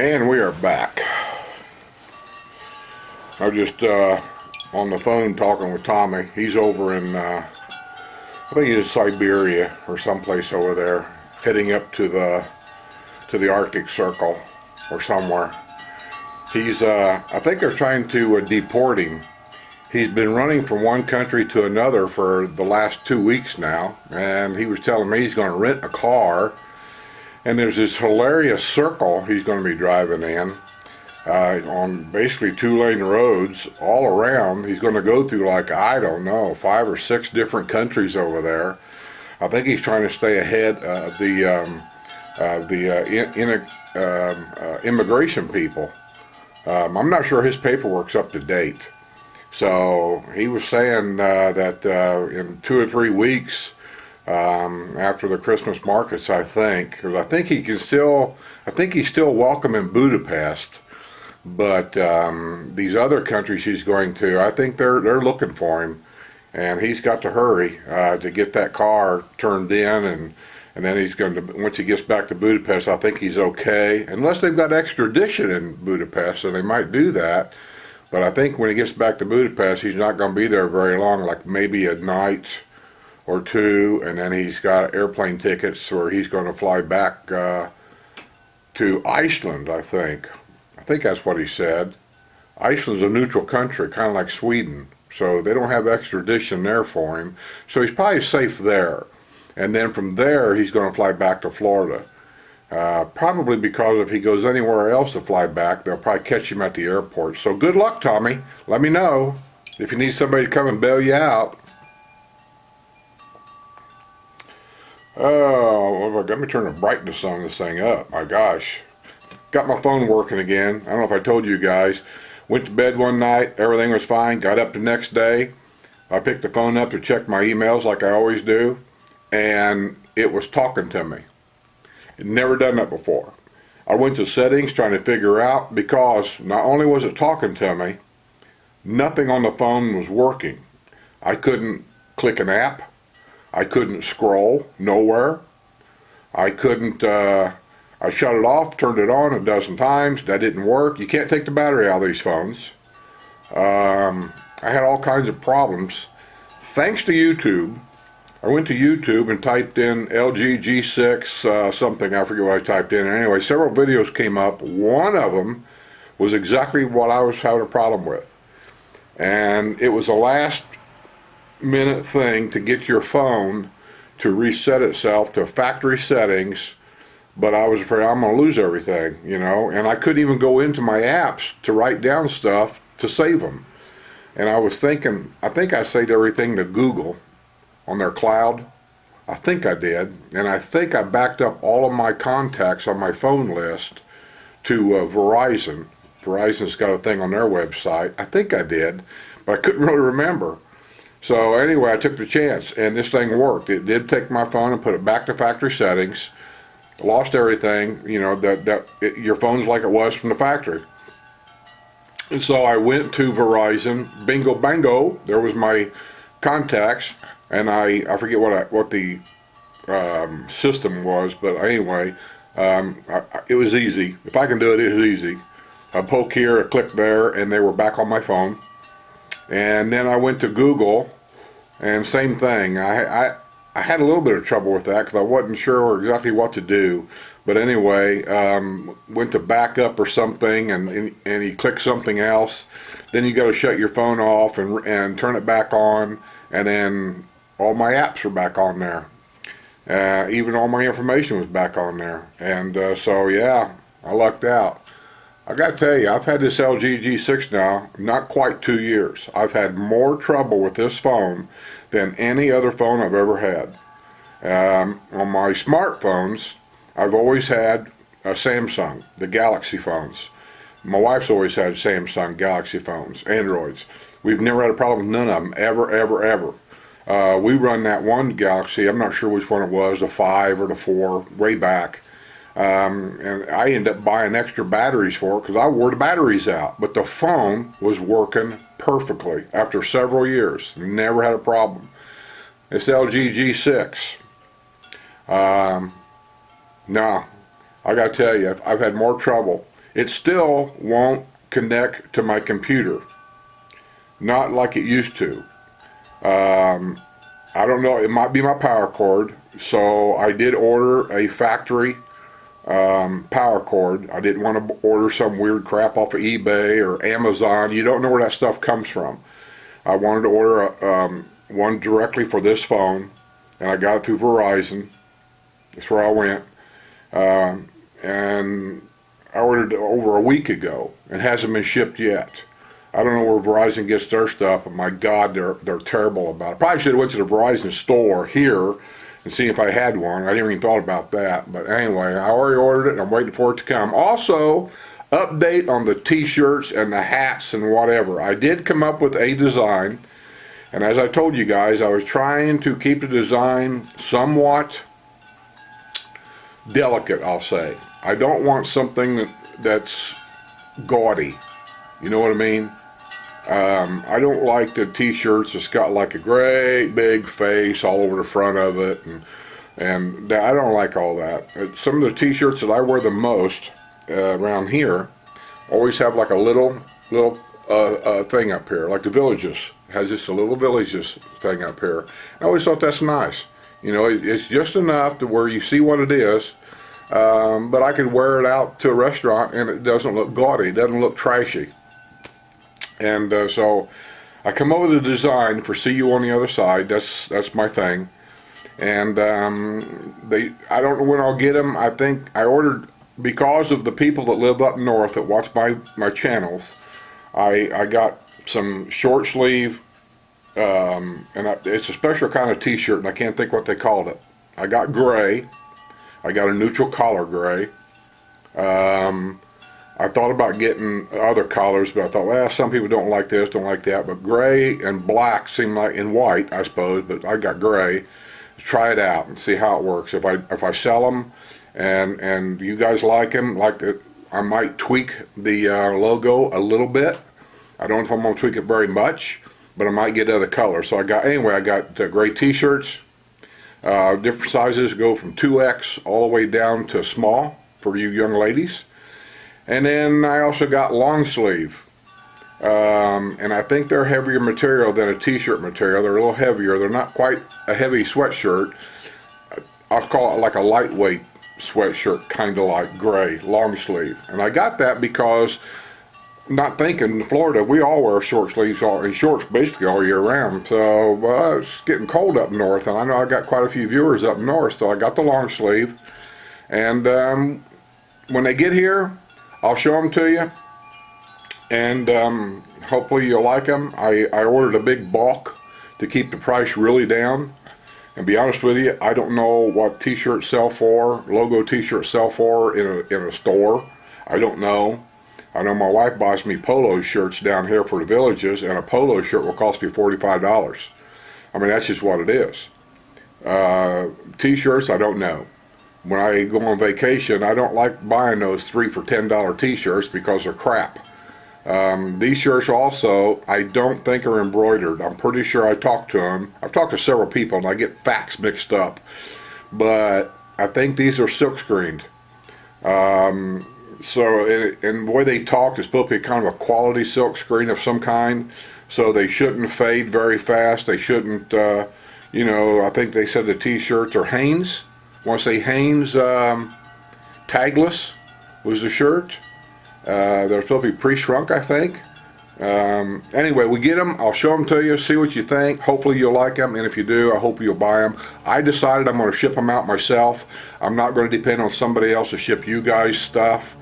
And we are back. I'm just on the phone talking with Tommy. He's over in, I think he's in Siberia or someplace over there, heading up to the Arctic Circle or somewhere. He's, I think they're trying to deport him. He's been running from one country to another for the last 2 weeks now, and he was telling me he's going to rent a car, and there's this hilarious circle he's going to be driving in on basically 2-lane roads all around. He's going to go through, like, I don't know, 5 or 6 different countries over there. I think he's trying to stay ahead of the immigration people. I'm not sure his paperwork's up to date. So he was saying that in 2 or 3 weeks after the Christmas markets, I think, because I think he's still welcome in Budapest, but these other countries he's going to, I think they're looking for him, and he's got to hurry to get that car turned in, and then he's going to, once he gets back to Budapest, I think he's okay, unless they've got extradition in Budapest, and they might do that. But I think when he gets back to Budapest, he's not going to be there very long, like maybe a night or two, and then he's got airplane tickets where he's going to fly back to Iceland, I think. I think that's what he said. Iceland's a neutral country, kind of like Sweden, so they don't have extradition there for him. So he's probably safe there. And then from there, he's going to fly back to Florida. Probably because if he goes anywhere else to fly back, they'll probably catch him at the airport. So good luck, Tommy. Let me know if you need somebody to come and bail you out. Oh, let me turn the brightness on this thing up. My gosh. Got my phone working again. I don't know if I told you guys. Went to bed one night, everything was fine. Got up the next day. I picked the phone up to check my emails like I always do, and it was talking to me. Never done that before. I went to settings trying to figure out, because not only was it talking to me, nothing on the phone was working. I couldn't click an app. I couldn't scroll nowhere. I couldn't, I shut it off, turned it on a dozen times. That didn't work. You can't take the battery out of these phones. I had all kinds of problems. Thanks to YouTube, I went to YouTube and typed in LG G6 something, I forget what I typed in. Anyway, several videos came up. One of them was exactly what I was having a problem with. And it was a last minute thing to get your phone to reset itself to factory settings, but I was afraid I'm going to lose everything, you know, and I couldn't even go into my apps to write down stuff to save them. And I was thinking, I think I saved everything to Google on their cloud. I think I did, and I think I backed up all of my contacts on my phone list to Verizon. Verizon's got a thing on their website. I think I did, but I couldn't really remember. So anyway, I took the chance, and this thing worked. It did take my phone and put it back to factory settings. Lost everything, you know, your phone's like it was from the factory. And so I went to Verizon, bingo bango, there was my contacts. And I forget what the system was, but anyway, it was easy. If I can do it, it was easy. A poke here, a click there, and they were back on my phone. And then I went to Google, and same thing. I had a little bit of trouble with that because I wasn't sure exactly what to do. But anyway, went to backup or something, and you click something else. Then you got to shut your phone off and turn it back on, and then all my apps are back on there. Even all my information was back on there. And so yeah, I lucked out. I gotta tell you, I've had this LG G6 now, not quite 2 years. I've had more trouble with this phone than any other phone I've ever had. On my smartphones, I've always had a Samsung, the Galaxy phones. My wife's always had Samsung Galaxy phones, Androids. We've never had a problem with none of them, ever, ever, ever. We run that one Galaxy, I'm not sure which one it was, the 5 or the 4, way back. And I ended up buying extra batteries for it because I wore the batteries out. But the phone was working perfectly after several years. Never had a problem. This LG G6. No, I got to tell you, I've had more trouble. it still won't connect to my computer. Not like it used to. I don't know, it might be my power cord. So I did order a factory power cord. I didn't want to order some weird crap off of eBay or Amazon. You don't know where that stuff comes from. I wanted to order one directly for this phone, and I got it through Verizon. That's where I went. And I ordered it over a week ago. It hasn't been shipped yet. I don't know where Verizon gets their stuff, but my God, they're terrible about it. Probably should have went to the Verizon store here and see if I had one. I didn't even thought about that. But anyway, I already ordered it and I'm waiting for it to come. Also, update on the t-shirts and the hats and whatever. I did come up with a design, and as I told you guys, I was trying to keep the design somewhat delicate, I'll say. I don't want something that's gaudy. You know what I mean? I don't like the t-shirts that's got like a great big face all over the front of it, and I don't like all that. Some of the t-shirts that I wear the most around here always have like a little thing up here, like the Villages has just a little Villages thing up here. I always thought that's nice. You know, it's just enough to where you see what it is, but I could wear it out to a restaurant and it doesn't look gaudy, it doesn't look trashy. And so I come up with a design for See You on the Other Side. That's my thing. And I don't know when I'll get them. I think I ordered, because of the people that live up north that watch my channels, I got some short sleeve, it's a special kind of t-shirt, and I can't think what they called it. I got gray. I got a neutral collar gray. I thought about getting other colors, but I thought, well, some people don't like this, don't like that. But gray and black seem like, and white, I suppose, but I got gray. Try it out and see how it works. If I sell them, and you guys like them, I might tweak the logo a little bit. I don't know if I'm gonna tweak it very much, but I might get other colors. So I got gray t-shirts, different sizes, go from 2X all the way down to small for you young ladies. And then I also got long sleeve, and I think they're heavier material than a t-shirt material. They're a little heavier. They're not quite a heavy sweatshirt. I'll call it like a lightweight sweatshirt, kind of like gray, long sleeve. And I got that because, not thinking, in Florida, we all wear short sleeves and shorts basically all year round. So it's getting cold up north, and I know I got quite a few viewers up north, so I got the long sleeve. And when they get here, I'll show them to you, and hopefully you'll like them. I ordered a big bulk to keep the price really down. And be honest with you, I don't know what t-shirts sell for, logo t-shirts sell for in a store. I don't know. I know my wife buys me polo shirts down here for the Villages, and a polo shirt will cost me $45. I mean, that's just what it is. T-shirts, I don't know. When I go on vacation, I don't like buying those $3 for $10 t-shirts because they're crap. These shirts also, I don't think are embroidered. I'm pretty sure I talked to them. I've talked to several people and I get facts mixed up. But I think these are silk screened. So, and the way they talk is supposed to be kind of a quality silk screen of some kind. So they shouldn't fade very fast. They shouldn't, I think they said the t-shirts are Hanes. I want to say Hanes tagless was the shirt. They're supposed to be pre-shrunk, I think. Anyway, we get them. I'll show them to you, see what you think. Hopefully you'll like them, and if you do, I hope you'll buy them. I decided I'm going to ship them out myself. I'm not going to depend on somebody else to ship you guys stuff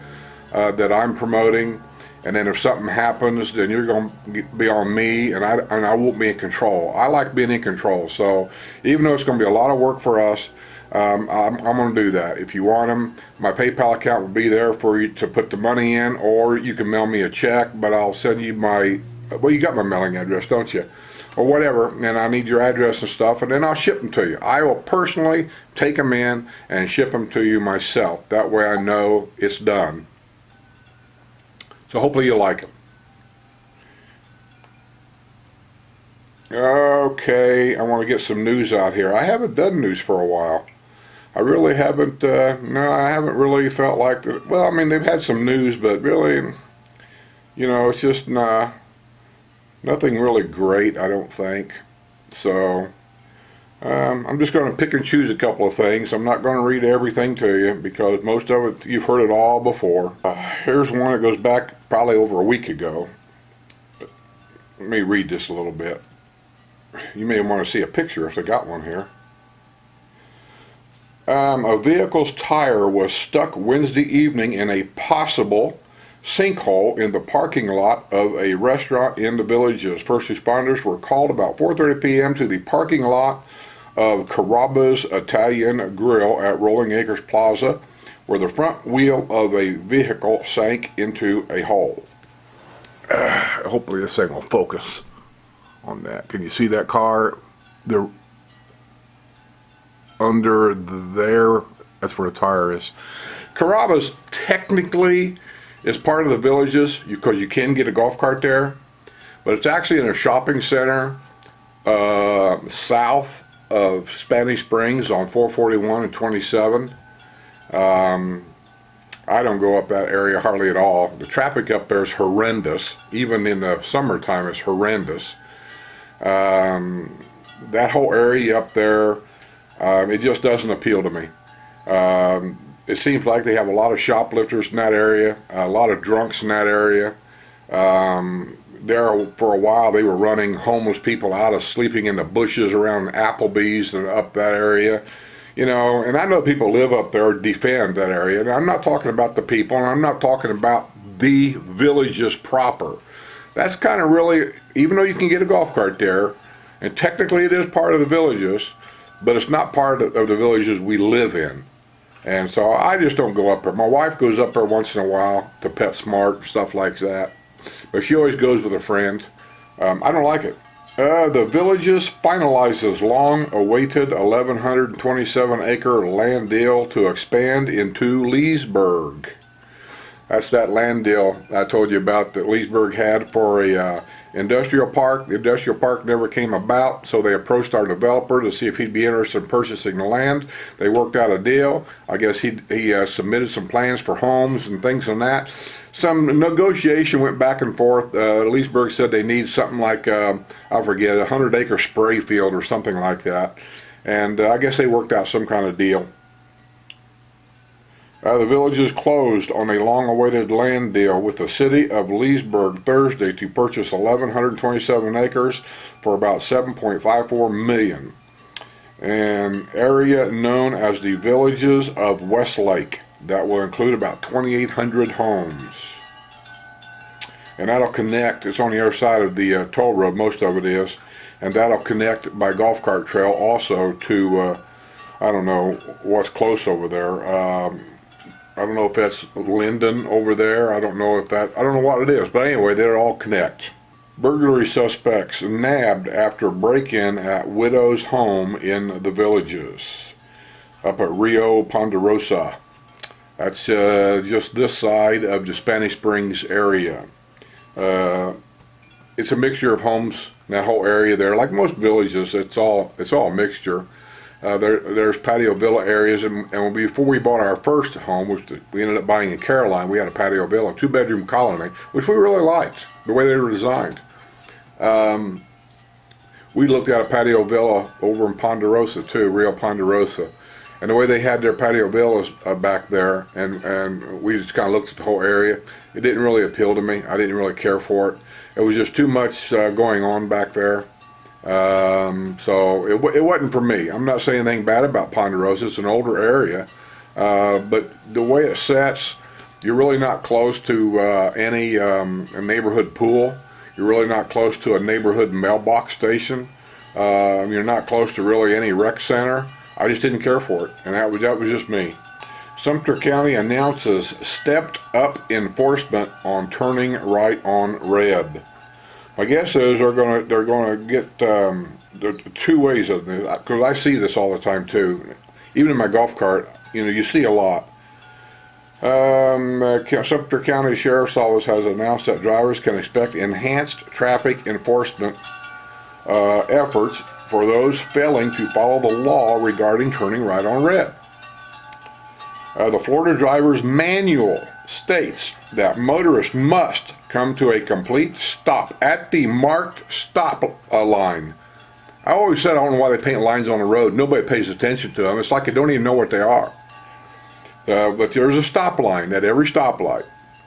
that I'm promoting. And then if something happens, then you're going to be on me, and I won't be in control. I like being in control. So even though it's going to be a lot of work for us, I'm going to do that. If you want them, my PayPal account will be there for you to put the money in, or you can mail me a check, but I'll send you well, you got my mailing address, don't you? Or whatever, and I need your address and stuff, and then I'll ship them to you. I will personally take them in and ship them to you myself. That way I know it's done. So hopefully you like them. Okay, I want to get some news out here. I haven't done news for a while. I really haven't, no, I haven't really felt like that. Well, I mean, they've had some news, but really, it's just nothing really great, I don't think. So, I'm just going to pick and choose a couple of things. I'm not going to read everything to you because most of it, you've heard it all before. Here's one that goes back probably over a week ago. Let me read this a little bit. You may want to see a picture if they got one here. A vehicle's tire was stuck Wednesday evening in a possible sinkhole in the parking lot of a restaurant in the Villages. First responders were called about 4:30 p.m. to the parking lot of Carrabba's Italian Grill at Rolling Acres Plaza, where the front wheel of a vehicle sank into a hole. Hopefully this thing will focus on that. Can you see that car? The under there, that's where the tire is. Carrabba's technically is part of the Villages because you can get a golf cart there, but it's actually in a shopping center south of Spanish Springs on 441 and 27. I don't go up that area hardly at all. The traffic up there is horrendous. Even in the summertime, it's horrendous. That whole area up there, it just doesn't appeal to me. It seems like they have a lot of shoplifters in that area, a lot of drunks in that area. There for a while they were running homeless people out of sleeping in the bushes around Applebee's and up that area. And I know people live up there, defend that area. And I'm not talking about the people, and I'm not talking about the Villages proper. That's kind of really, even though you can get a golf cart there, and technically it is part of the Villages, but it's not part of the Villages we live in. And so I just don't go up there. My wife goes up there once in a while to PetSmart, stuff like that. But she always goes with a friend. I don't like it. The Villages finalizes long-awaited 1,127-acre land deal to expand into Leesburg. That's that land deal I told you about that Leesburg had for a industrial park. The industrial park never came about, so they approached our developer to see if he'd be interested in purchasing the land. They worked out a deal. I guess he submitted some plans for homes and things like that. Some negotiation went back and forth. Leesburg said they need something like, I forget, a 100-acre spray field or something like that. And I guess they worked out some kind of deal. The Villages closed on a long-awaited land deal with the city of Leesburg Thursday to purchase 1,127 acres for about $7.54 million. An area known as the Villages of Westlake that will include about 2,800 homes. And that'll connect, it's on the other side of the toll road, most of it is, and that'll connect by golf cart trail also to, I don't know what's close over there. I don't know if that's Linden over there. I don't know what it is. But anyway, they'll all connect. Burglary suspects nabbed after break-in at widow's home in the Villages. Up at Rio Ponderosa. That's just this side of the Spanish Springs area. It's a mixture of homes in that whole area there. Like most villages, it's all a mixture. There's patio villa areas, and before we bought our first home, which we ended up buying in Caroline, we had a patio villa, 2-bedroom colony, which we really liked, the way they were designed. We looked at a patio villa over in Ponderosa too, Rio Ponderosa, and the way they had their patio villas back there, and we just kind of looked at the whole area. It didn't really appeal to me. I didn't really care for it. It was just too much going on back there. So it wasn't for me. I'm not saying anything bad about Ponderosa. It's an older area, but the way it sets, you're really not close to any a neighborhood pool. You're really not close to a neighborhood mailbox station. You're not close to really any rec center. I just didn't care for it, and that was just me. Sumter County announces stepped up enforcement on turning right on red. My guess is they're gonna get two ways of this, because I see this all the time too. Even in my golf cart, you see a lot. Sumter County Sheriff's Office has announced that drivers can expect enhanced traffic enforcement efforts for those failing to follow the law regarding turning right on red. The Florida driver's manual states that motorists must come to a complete stop at the marked stop line. I always said I don't know why they paint lines on the road. Nobody pays attention to them. It's like they don't even know what they are. But there's a stop line at every stoplight,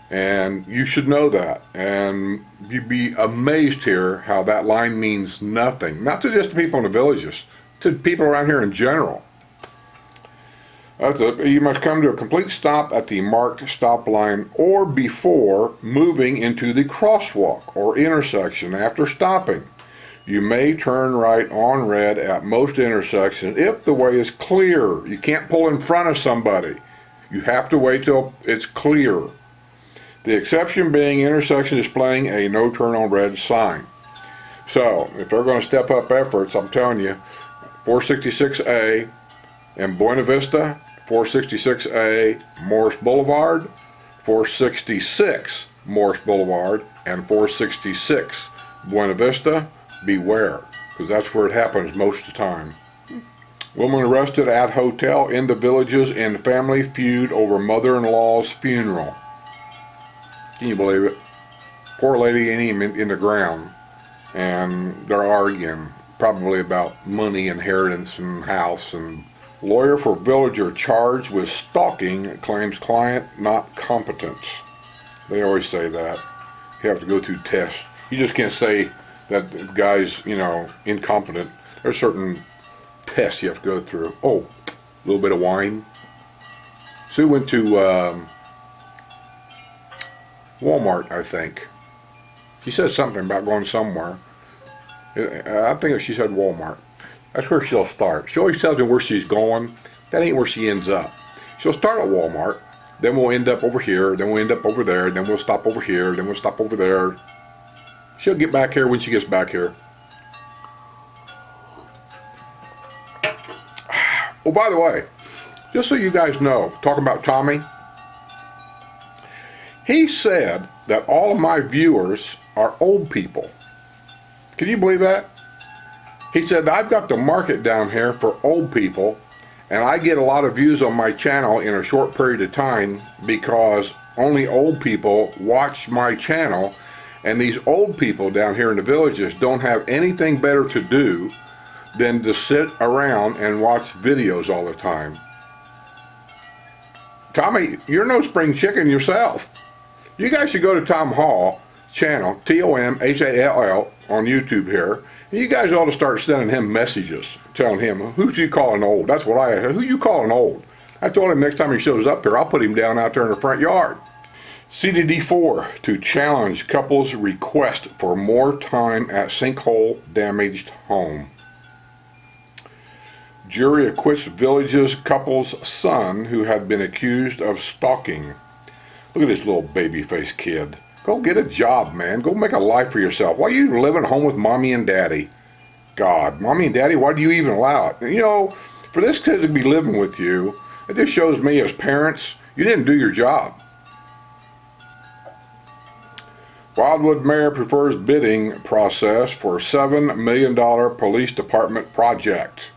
and you should know that. And you'd be amazed here how that line means nothing. Not to just the people in the villages, to people around here in general. You must come to a complete stop at the marked stop line or before moving into the crosswalk or intersection after stopping. You may turn right on red at most intersections if the way is clear. You can't pull in front of somebody. You have to wait till it's clear. The exception being intersection displaying a no turn on red sign. So, if they're going to step up efforts, I'm telling you, 466A in Buena Vista, 466A Morris Boulevard, 466 Morris Boulevard, and 466 Buena Vista, beware, because that's where it happens most of the time. Woman arrested at hotel in the villages in family feud over mother-in-law's funeral. Can you believe it? Poor lady ain't even in the ground, and they're arguing probably about money, inheritance, and house. And lawyer for villager charged with stalking claims client not competent. They always say that. You have to go through tests. You just can't say that the guy's, incompetent. There's certain tests you have to go through. Oh, a little bit of wine. Sue went to Walmart, I think. She said something about going somewhere. I think she said Walmart. That's where she'll start. She always tells me where she's going. That ain't where she ends up. She'll start at Walmart, then we'll end up over here, then we'll end up over there, then we'll stop over here, then we'll stop over there. She'll get back here when she gets back here. Oh, by the way, just so you guys know, talking about Tommy, he said that all of my viewers are old people. Can you believe that? He said, I've got the market down here for old people, and I get a lot of views on my channel in a short period of time because only old people watch my channel, and these old people down here in the villages don't have anything better to do than to sit around and watch videos all the time. Tommy, you're no spring chicken yourself. You guys should go to Tom Hall channel, TOMHALL, on YouTube here. You guys ought to start sending him messages, telling him, who you calling old? That's what I asked. Who you calling old? I told him next time he shows up here, I'll put him down out there in the front yard. CDD4 to challenge couple's request for more time at sinkhole damaged home. Jury acquits village's couple's son who had been accused of stalking. Look at this little baby-faced kid. Go get a job, man. Go make a life for yourself. Why are you living at home with mommy and daddy? God, mommy and daddy, why do you even allow it? For this kid to be living with you, it just shows me as parents, you didn't do your job. Wildwood mayor prefers bidding process for $7 million police department project.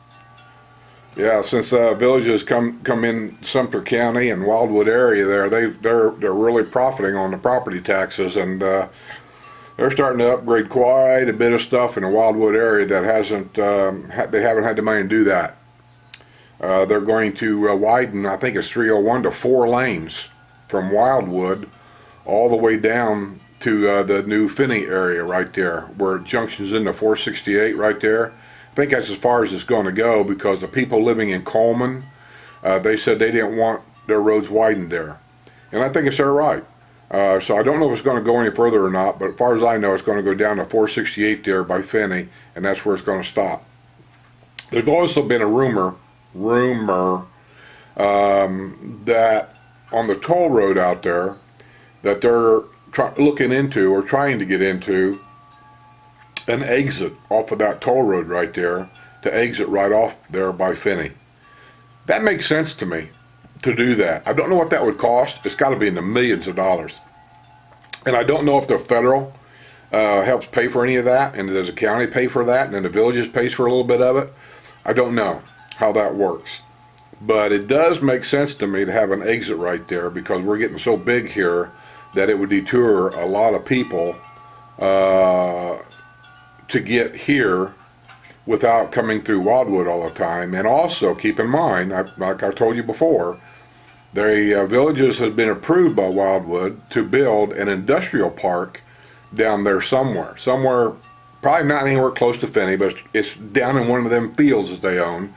Yeah, since villages come in Sumter County and Wildwood area there, they're really profiting on the property taxes, and they're starting to upgrade quite a bit of stuff in the Wildwood area that they haven't had the money to do that. They're going to widen, I think it's 301 to 4 lanes from Wildwood all the way down to the new Finney area right there, where it junctions into 468 right there. I think that's as far as it's going to go because the people living in Coleman, they said they didn't want their roads widened there. And I think it's their right. So I don't know if it's going to go any further or not, but as far as I know, it's going to go down to 468 there by Finney, and that's where it's going to stop. There's also been a rumor that on the toll road out there that they're looking into or trying to get into an exit off of that toll road right there to exit right off there by Finney. That makes sense to me to do that. I don't know what that would cost. It's got to be in the millions of dollars. And I don't know if the federal helps pay for any of that, and does the county pay for that, and then the villages pays for a little bit of it. I don't know how that works. But it does make sense to me to have an exit right there, because we're getting so big here that it would deter a lot of people to get here without coming through Wildwood all the time. And also keep in mind, like I told you before, the villages have been approved by Wildwood to build an industrial park down there somewhere. Somewhere, probably not anywhere close to Finney, but it's down in one of them fields that they own.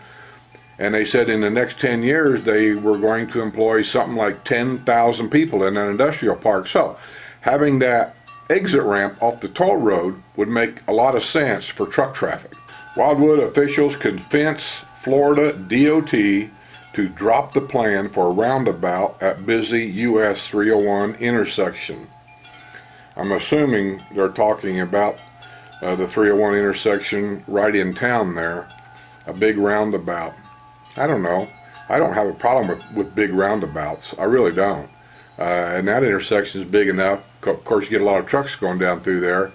And they said in the next 10 years they were going to employ something like 10,000 people in an industrial park. So having that exit ramp off the toll road would make a lot of sense for truck traffic. Wildwood officials convince Florida DOT to drop the plan for a roundabout at busy US 301 intersection. I'm assuming they're talking about the 301 intersection right in town there, a big roundabout. I don't know. I don't have a problem with big roundabouts. I really don't. And that intersection is big enough. Of course, you get a lot of trucks going down through there.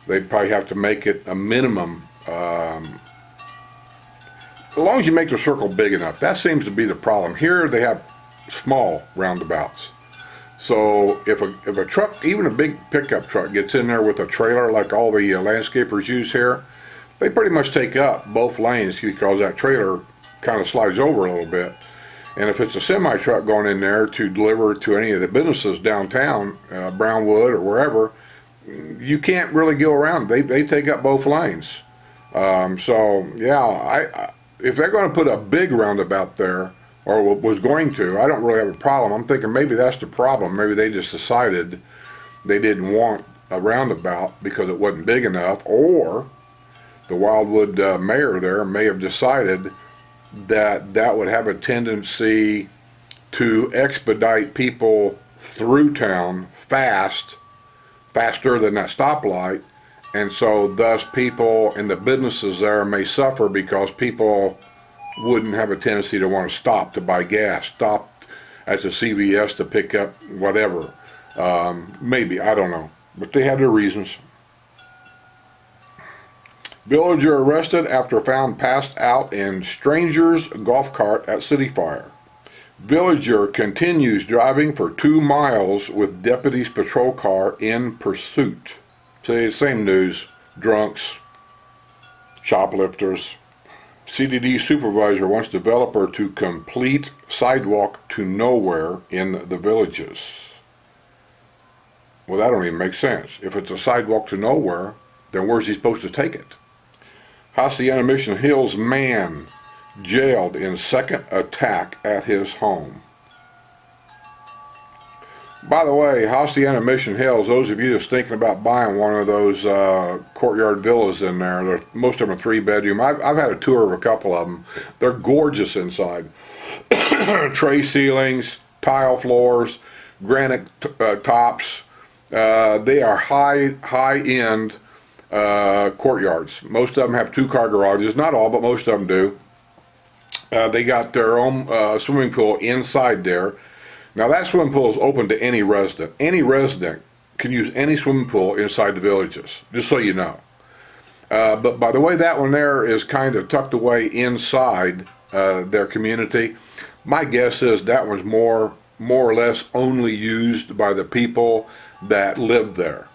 They'd probably have to make it a minimum. As long as you make the circle big enough. That seems to be the problem. Here they have small roundabouts. So if a truck, even a big pickup truck, gets in there with a trailer like all the landscapers use here, they pretty much take up both lanes because that trailer kind of slides over a little bit. And if it's a semi truck going in there to deliver to any of the businesses downtown, Brownwood or wherever, you can't really go around. They take up both lanes. So yeah, if they're going to put a big roundabout there, or was going to, I don't really have a problem. I'm thinking maybe that's the problem. Maybe they just decided they didn't want a roundabout because it wasn't big enough, or the Wildwood mayor there may have decided that that would have a tendency to expedite people through town faster than that stoplight, and so thus people and the businesses there may suffer because people wouldn't have a tendency to want to stop to buy gas, stop at the CVS to pick up whatever. Maybe, I don't know, but they had their reasons. Villager arrested after found passed out in stranger's golf cart at City Fire. Villager continues driving for 2 miles with deputy's patrol car in pursuit. See, same news. Drunks, shoplifters. CDD supervisor wants developer to complete sidewalk to nowhere in the villages. Well, that don't even make sense. If it's a sidewalk to nowhere, then where's he supposed to take it? Hacienda Mission Hills man jailed in second attack at his home. By the way, Hacienda Mission Hills, those of you that's thinking about buying one of those courtyard villas in there, most of them are 3-bedroom. I've had a tour of a couple of them. They're gorgeous inside. Tray ceilings, tile floors, granite tops. They are high-end courtyards. Most of them have 2-car garages. Not all, but most of them do. They got their own swimming pool inside there. Now that swimming pool is open to any resident. Any resident can use any swimming pool inside the villages, just so you know. But by the way, that one there is kind of tucked away inside their community. My guess is that one's more or less only used by the people that live there.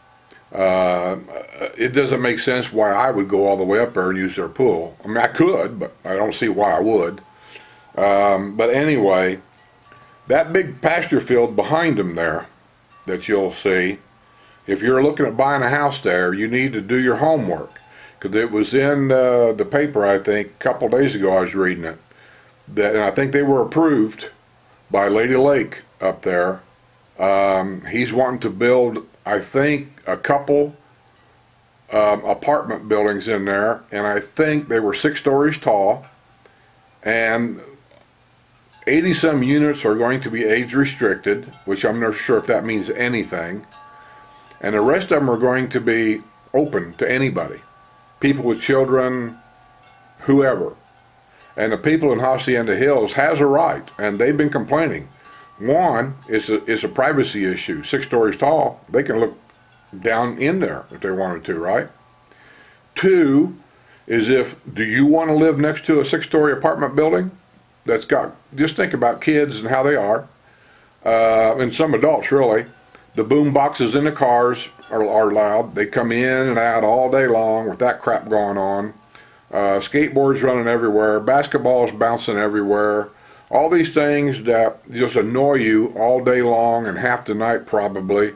It doesn't make sense why I would go all the way up there and use their pool. I mean, I could, but I don't see why I would. But anyway, that big pasture field behind them there that you'll see, if you're looking at buying a house there, you need to do your homework. Because it was in the paper, I think, a couple days ago I was reading it. And I think they were approved by Lady Lake up there. He's wanting to build, I think, a couple apartment buildings in there, and I think they were 6 stories tall, and 80-some units are going to be age restricted, which I'm not sure if that means anything, and the rest of them are going to be open to anybody, people with children, whoever. And the people in Hacienda Hills has a right, and they've been complaining. One is a privacy issue. 6 stories tall, they can look down in there if they wanted to, right? 2 is, do you want to live next to a 6-story apartment building? that's got, just think about kids and how they are, and some adults really. The boom boxes in the cars are loud. They come in and out all day long with that crap going on. Skateboards running everywhere, basketballs bouncing everywhere. All these things that just annoy you all day long and half the night probably.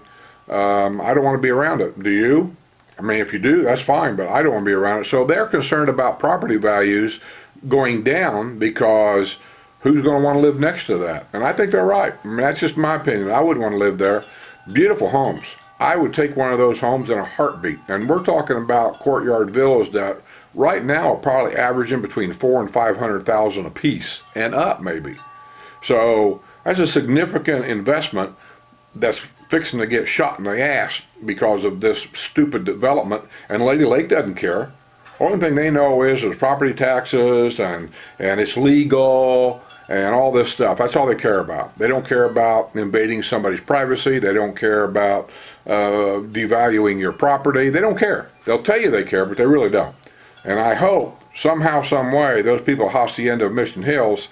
I don't want to be around it. Do you? I mean, if you do, that's fine, but I don't want to be around it. So they're concerned about property values going down because who's going to want to live next to that? And I think they're right. I mean, that's just my opinion. I wouldn't want to live there. Beautiful homes. I would take one of those homes in a heartbeat. And we're talking about courtyard villas that right now are probably averaging between $400,000 and $500,000 a piece and up maybe. So that's a significant investment that's fixing to get shot in the ass because of this stupid development. And Lady Lake doesn't care. Only thing they know is there's property taxes and it's legal and all this stuff. That's all they care about. They don't care about invading somebody's privacy. They don't care about devaluing your property. They don't care. They'll tell you they care, but they really don't. And I hope somehow, some way, those people at Hacienda of Mission Hills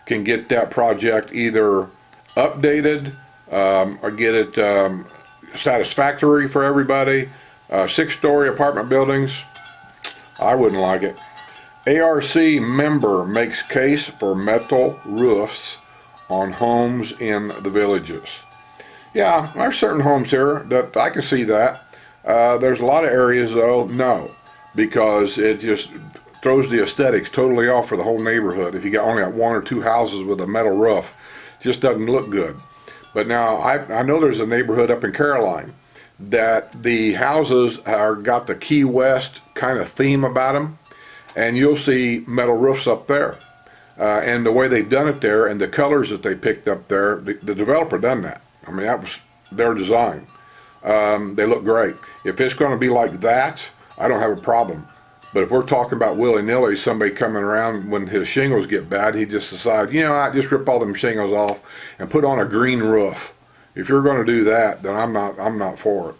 can get that project either updated or get it satisfactory for everybody. 6-story apartment buildings, I wouldn't like it. ARC member makes case for metal roofs on homes in the villages. Yeah, there's certain homes here that I can see that. There's a lot of areas though, no, because it just throws the aesthetics totally off for the whole neighborhood. If you got only got 1 or 2 houses with a metal roof, it just doesn't look good. But now I know there's a neighborhood up in Caroline that the houses are got the Key West kind of theme about them, and you'll see metal roofs up there. And the way they've done it there and the colors that they picked up there, the developer done that. I mean, that was their design. They look great. If it's going to be like that, I don't have a problem. But if we're talking about willy-nilly, somebody coming around when his shingles get bad, he just decides, you know, I just rip all them shingles off and put on a green roof. If you're going to do that, then I'm not for it.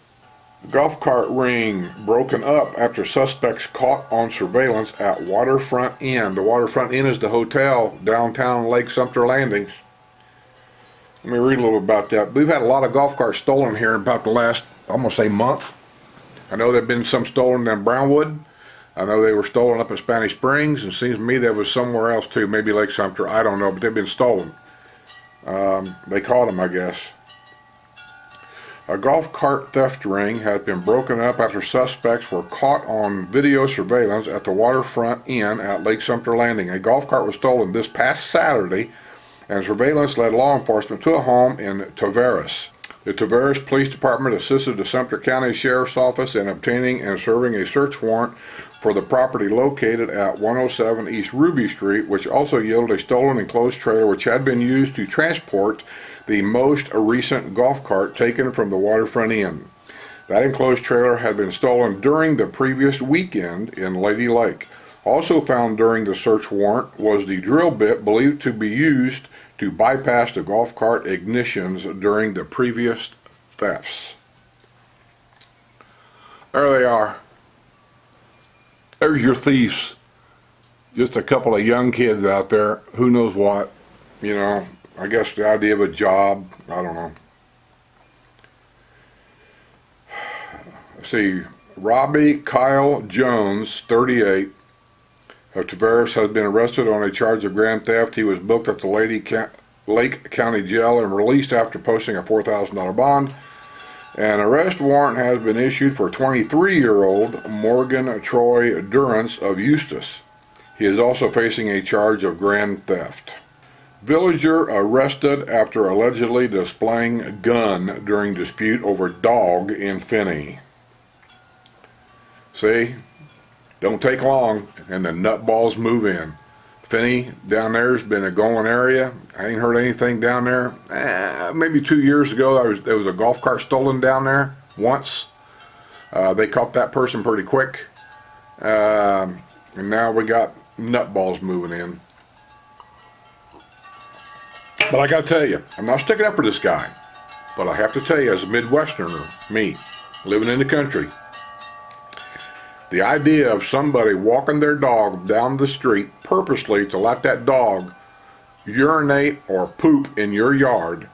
Golf cart ring broken up after suspects caught on surveillance at Waterfront Inn. The Waterfront Inn is the hotel downtown Lake Sumter Landings. Let me read a little about that. We've had a lot of golf carts stolen here in about the last, I'm going to say, month. I know there have been some stolen in Brownwood. I know they were stolen up in Spanish Springs, and it seems to me there was somewhere else too, maybe Lake Sumter, I don't know, but they've been stolen. They caught them, I guess. A golf cart theft ring has been broken up after suspects were caught on video surveillance at the Waterfront Inn at Lake Sumter Landing. A golf cart was stolen this past Saturday, and surveillance led law enforcement to a home in Tavares. The Tavares Police Department assisted the Sumter County Sheriff's Office in obtaining and serving a search warrant for the property located at 107 East Ruby Street, which also yielded a stolen enclosed trailer which had been used to transport the most recent golf cart taken from the Waterfront Inn. That enclosed trailer had been stolen during the previous weekend in Lady Lake. Also found during the search warrant was the drill bit believed to be used to bypass the golf cart ignitions during the previous thefts. There they are. There's your thieves. Just a couple of young kids out there, who knows what, you know. I guess the idea of a job, I don't know. Let's see, Robbie Kyle Jones, 38, of Tavares, has been arrested on a charge of grand theft. He was booked at the Lake County Jail and released after posting a $4,000 bond. An arrest warrant has been issued for 23-year-old Morgan Troy Durrance of Eustis. He is also facing a charge of grand theft. Villager arrested after allegedly displaying a gun during dispute over dog in Finney. See? Don't take long and the nutballs move in. Finney down there has been a going area. I ain't heard anything down there. Maybe 2 years ago there was a golf cart stolen down there once. They caught that person pretty quick. And now we got nutballs moving in. But I gotta tell you, I'm not sticking up for this guy, but I have to tell you, as a Midwesterner, me, living in the country, the idea of somebody walking their dog down the street purposely to let that dog urinate or poop in your yard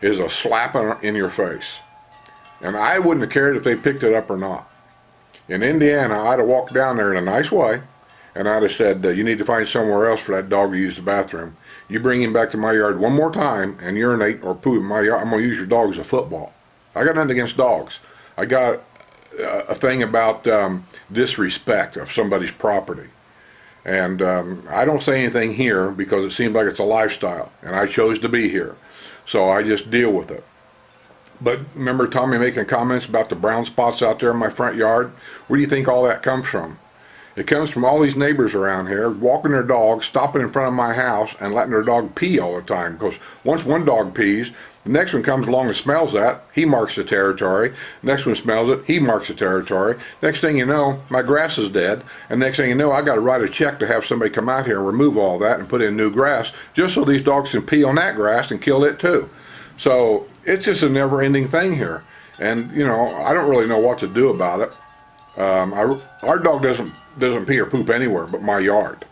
is a slap in your face. And I wouldn't have cared if they picked it up or not. In Indiana, I'd have walked down there in a nice way, and I'd have said, you need to find somewhere else for that dog to use the bathroom. You bring him back to my yard one more time and urinate or poop in my yard, I'm going to use your dog as a football. I got nothing against dogs. I got a thing about disrespect of somebody's property. And I don't say anything here because it seems like it's a lifestyle, and I chose to be here. So I just deal with it. But remember Tommy making comments about the brown spots out there in my front yard? Where do you think all that comes from? It comes from all these neighbors around here walking their dogs, stopping in front of my house, and letting their dog pee all the time. Because once one dog pees, the next one comes along and smells that, he marks the territory. Next one smells it, he marks the territory. Next thing you know, my grass is dead. And next thing you know, I got to write a check to have somebody come out here and remove all that and put in new grass, just so these dogs can pee on that grass and kill it too. So it's just a never-ending thing here. And, you know, I don't really know what to do about it. Our dog doesn't pee or poop anywhere but my yard.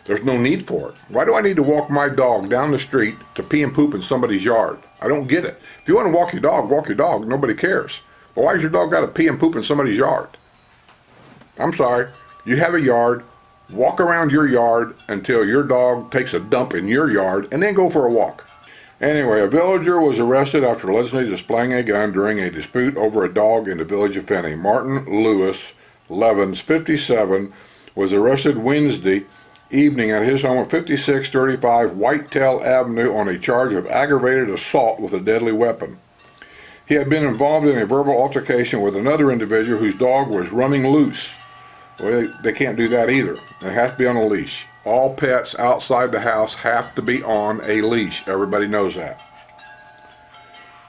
There's no need for it. Why do I need to walk my dog down the street to pee and poop in somebody's yard? I don't get it. If you want to walk your dog. Nobody cares. But why does your dog got to pee and poop in somebody's yard? I'm sorry. You have a yard. Walk around your yard until your dog takes a dump in your yard and then go for a walk. Anyway, a villager was arrested after allegedly displaying a gun during a dispute over a dog in the village of Finney. Martin Lewis Levins, 57, was arrested Wednesday evening at his home at 5635 Whitetail Avenue on a charge of aggravated assault with a deadly weapon. He had been involved in a verbal altercation with another individual whose dog was running loose. Well, they can't do that either. It has to be on a leash. All pets outside the house have to be on a leash. Everybody knows that.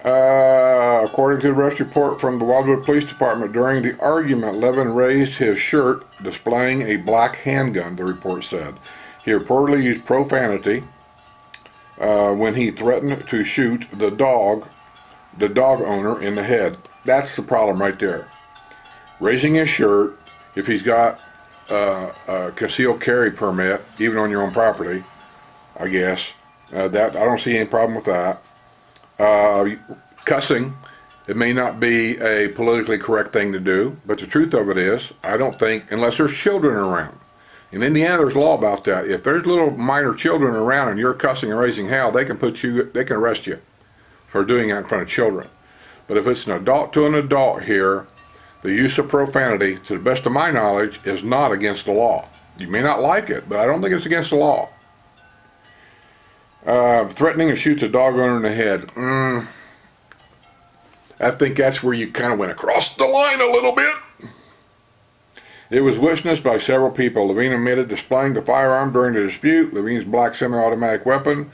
According to the arrest report from the Wildwood Police Department, during the argument, Levin raised his shirt, displaying a black handgun, the report said. He reportedly used profanity when he threatened to shoot the dog owner in the head. That's the problem right there. Raising his shirt, if he's got a concealed carry permit, even on your own property, I guess, that I don't see any problem with that. Cussing, it may not be a politically correct thing to do, but the truth of it is, I don't think, unless there's children around. In Indiana, there's law about that. If there's little minor children around and you're cussing and raising hell, they can arrest you for doing that in front of children. But if it's an adult to an adult here, the use of profanity, to the best of my knowledge, is not against the law. You may not like it, but I don't think it's against the law. Threatening to shoot the dog owner in the head. I think that's where you kind of went across the line a little bit. It was witnessed by several people. Levine admitted displaying the firearm during the dispute. Levine's black semi-automatic weapon,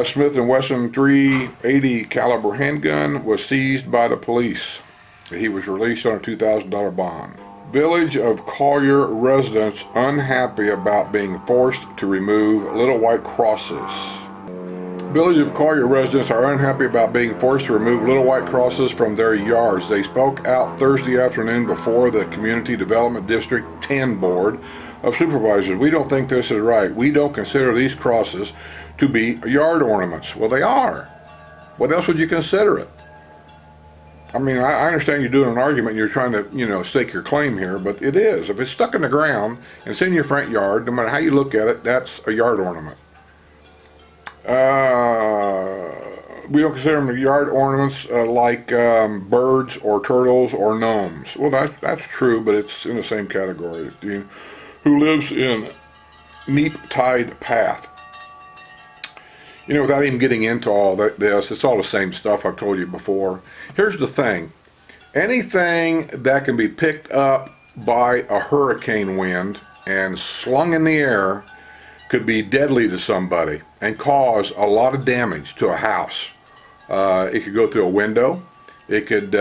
Smith & Wesson .380 caliber handgun, was seized by the police. He was released on a $2,000 bond. Village of Collier residents unhappy about being forced to remove little white crosses. Village of Collier residents are unhappy about being forced to remove little white crosses from their yards. They spoke out Thursday afternoon before the Community Development District 10 Board of Supervisors. We don't think this is right. We don't consider these crosses to be yard ornaments. Well, they are. What else would you consider it? I mean, I understand you're doing an argument and you're trying to, stake your claim here, but it is. If it's stuck in the ground and it's in your front yard, no matter how you look at it, that's a yard ornament. We don't consider them yard ornaments like birds or turtles or gnomes. Well, that's true, but it's in the same category. Who lives in Neap Tide Path. Without even getting into all this, it's all the same stuff I've told you before. Here's the thing. Anything that can be picked up by a hurricane wind and slung in the air could be deadly to somebody and cause a lot of damage to a house. It could go through a window. It could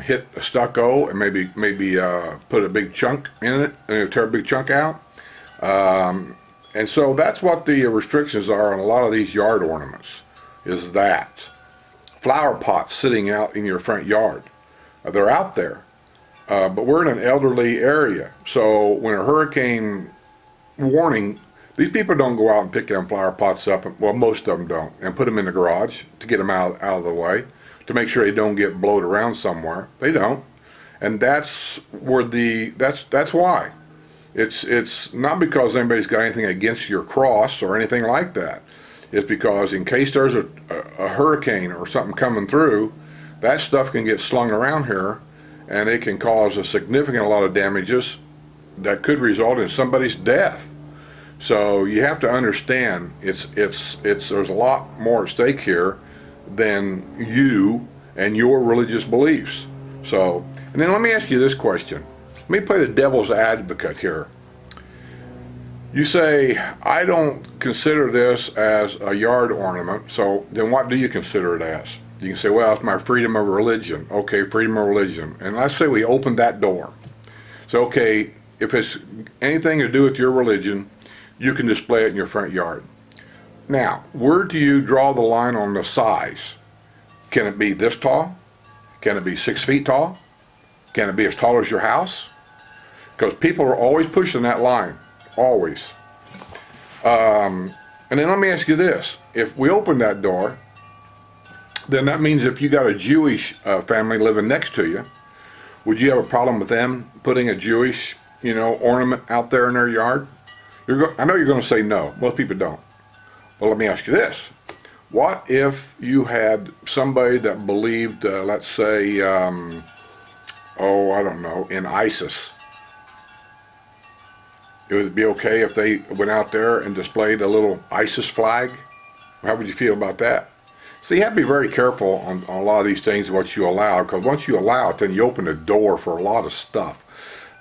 hit a stucco and maybe put a big chunk in it, tear a big chunk out. And so that's what the restrictions are on a lot of these yard ornaments, is that. Flower pots sitting out in your front yard. They're out there. But we're in an elderly area. So when a hurricane warning These people don't go out and pick them flower pots up, well, most of them don't, and put them in the garage to get them out of the way, to make sure they don't get blowed around somewhere. They don't. And that's where that's why. It's not because anybody's got anything against your cross or anything like that. It's because in case there's a hurricane or something coming through, that stuff can get slung around here, and it can cause a significant lot of damages that could result in somebody's death. So you have to understand, there's a lot more at stake here than you and your religious beliefs. So, and then let me ask you this question. Let me play the devil's advocate here. You say, I don't consider this as a yard ornament, so then what do you consider it as? You can say, well, it's my freedom of religion. Okay, freedom of religion. And let's say we open that door. So, okay, if it's anything to do with your religion, you can display it in your front yard. Now, where do you draw the line on the size? Can it be this tall? Can it be 6 feet tall? Can it be as tall as your house? Because people are always pushing that line. Always. And then let me ask you this. If we open that door, then that means if you got a Jewish family living next to you, would you have a problem with them putting a Jewish, ornament out there in their yard? I know you're going to say no. Most people don't. But let me ask you this. What if you had somebody that believed, let's say, I don't know, in ISIS? It would be okay if they went out there and displayed a little ISIS flag? How would you feel about that? So you have to be very careful on a lot of these things, what you allow, because once you allow it, then you open the door for a lot of stuff.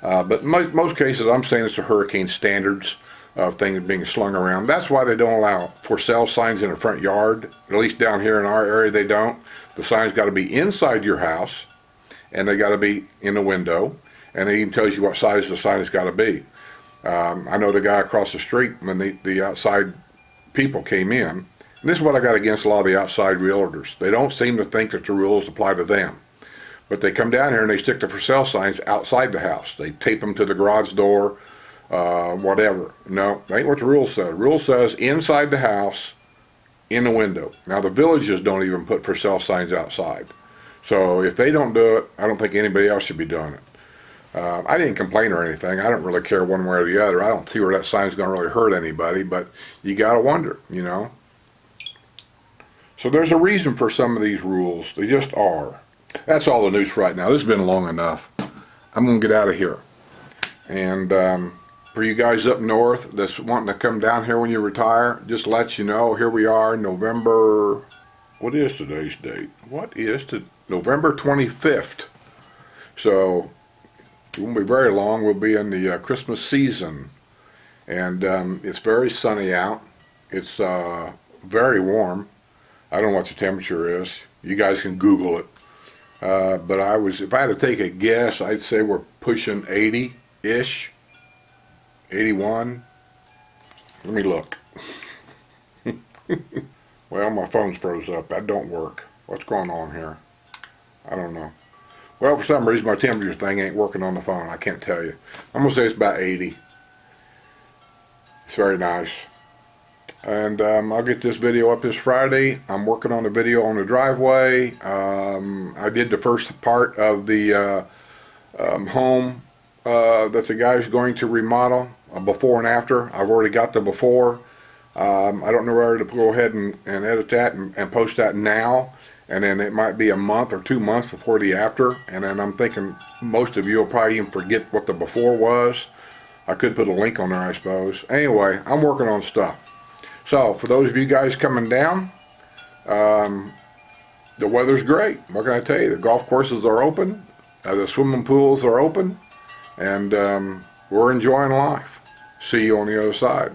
But in most cases, I'm saying it's the hurricane standards of things being slung around. That's why they don't allow for sale signs in the front yard. At least down here in our area, they don't. The sign's got to be inside your house, and they got to be in the window, and it even tells you what size the sign has got to be. I know the guy across the street, when the outside people came in, and this is what I got against a lot of the outside realtors. They don't seem to think that the rules apply to them. But they come down here and they stick the for sale signs outside the house. They tape them to the garage door, whatever. No, that ain't what the rule says. The rule says inside the house, in the window. Now the villages don't even put for sale signs outside. So if they don't do it, I don't think anybody else should be doing it. I didn't complain or anything. I don't really care one way or the other. I don't see where that sign's going to really hurt anybody, but you got to wonder, So there's a reason for some of these rules. They just are. That's all the news for right now. This has been long enough. I'm going to get out of here. And for you guys up north that's wanting to come down here when you retire, just to let you know, here we are, November, what is today's date? November 25th. So it won't be very long. We'll be in the Christmas season. And it's very sunny out. It's very warm. I don't know what the temperature is. You guys can Google it. But if I had to take a guess, I'd say we're pushing 80-ish. 81. Let me look. Well, my phone's froze up. That don't work. What's going on here? I don't know. Well, for some reason, my temperature thing ain't working on the phone. I can't tell you. I'm going to say it's about 80. It's very nice. And I'll get this video up this Friday. I'm working on a video on the driveway. I did the first part of the home that the guy's going to remodel, before and after. I've already got the before. I don't know whether to go ahead and edit that and post that now, and then it might be a month or 2 months before the after, and then I'm thinking most of you will probably even forget what the before was. I could put a link on there, I suppose. Anyway, I'm working on stuff. So for those of you guys coming down, the weather's great. What can I tell you? The golf courses are open, the swimming pools are open, and we're enjoying life. See you on the other side.